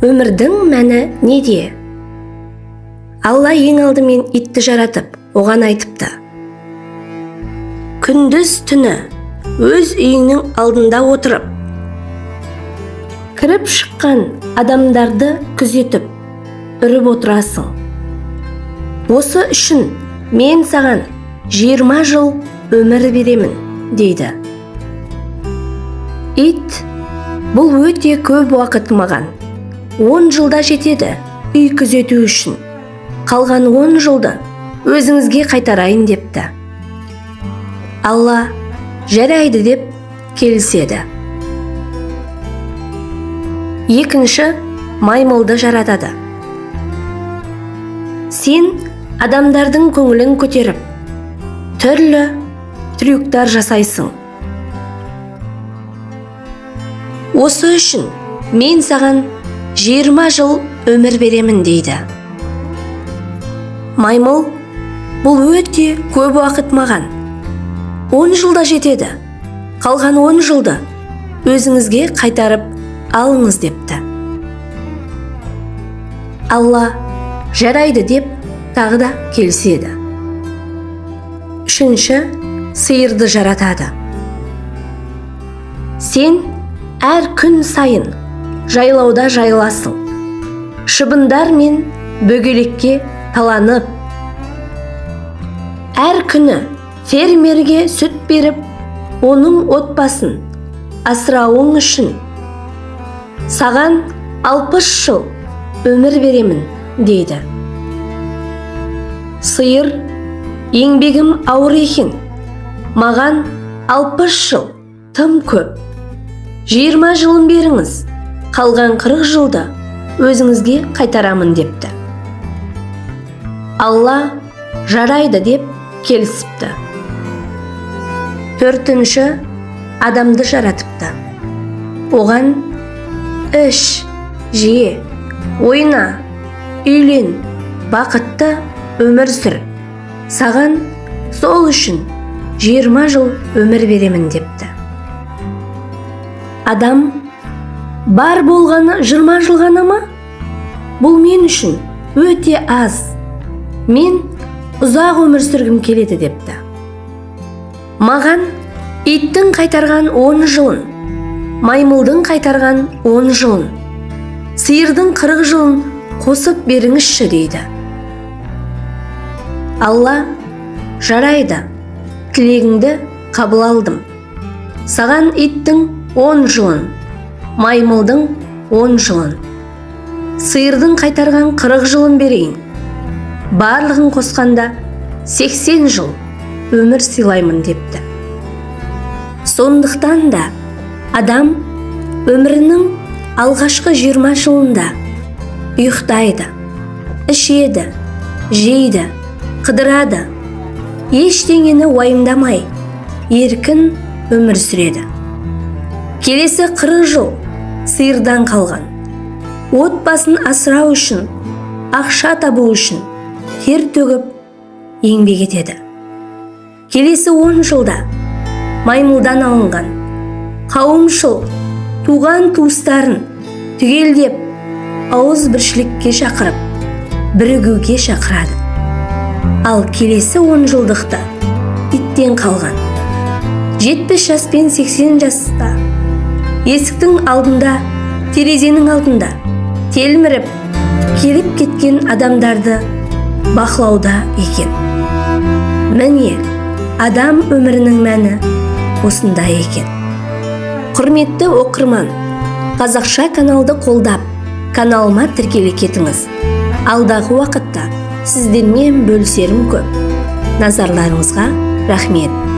Өмірдің мәні неде? Алла ең алдымен итті жаратып, оған айтыпты: күндіз түні өз үйіңнің алдында отырып, кіріп шыққан адамдарды күзетіп, үріп отырасың. Осы үшін мен саған 20 жыл өмір беремін, дейді. Ит бұл өте көп уақыт маған. 10 жылда жетеді үй күзету үшін. Қалған 10 жылды өзіңізге қайтарайын депті. Алла жарайды деп келіседі. Екінші, маймылды жаратады. Сен адамдардың көңілін көтеріп, түрлі трюктар жасайсың. Осы үшін мен саған 20 жыл өмір беремін, дейді. Маймыл, бұл өте көп уақыт маған. 10 жылда жетеді. Қалған 10 жылды өзіңізге қайтарып алыңыз депті. Алла жарайды деп тағы да келіседі. Үшінші, сиырды жаратады. Сен әр күн сайын жайлауда жайыласың. Шыбындар мен бөгелекке таланып, әр күні фермерге сүт беріп, оның отбасын асырауың үшін саған 60 жыл өмір беремін, дейді. Сиыр, еңбегім ауыр екен, маған 60 жыл тым көп. 20 жылын беріңіз, қалған 40 жылды өзіңізге қайтарамын, депті. Алла жарайды деп келісіпті. Төртінші, адамды жаратыпты. Оған іш, же, ойна, үйлен, бақытты өмір сүр. Саған сол үшін 20 жыл өмір беремін, депті. Адам бар болғаны 20 жыл ғана ма? Бұл мен үшін өте аз. Мен ұзақ өмір сүргім келеді, депті. Маған иттің қайтарған 10 жылын, маймылдың қайтарған 10 жылын, сиырдың 40 жылын қосып беріңізші, дейді. Алла жарайды, тілегіңді қабыл алдым. Саған иттің 10 жылын, маймылдың 10 жылын, сиырдың қайтарған 40 жылын берейін. Барлығын қосқанда 80 жыл өмір сыйлаймын, депті. Сондықтан да адам өмірінің алғашқы 20 жылында ұйықтайды, ішеді, жейді, қыдырады, ештеңені уайымдамай, еркін өмір сүреді. Келесі 40 жыл сиырдан қалған. Отбасын асырау үшін, ақша табу үшін тер төгіп еңбек етеді. Келесі 10 жылда маймылдан алынған қауымшыл туған туыстарын түгелдеп ауыз біршілікке шақырып, бірігуге шақырады. Ал келесі 10 жылдықта иттен қалған 70 жас пен 80 жаста есіктің алдында, терезенің алдында телміріп келіп кеткен адамдарды бақылауда екен. Міне, адам өмірінің мәні осында екен. Құрметті оқырман, қазақша каналды қолдап, каналыма тіркеле кетіңіз. Алдағы уақытта сіздермен бөлісерім көп. Назарларыңызға рахмет.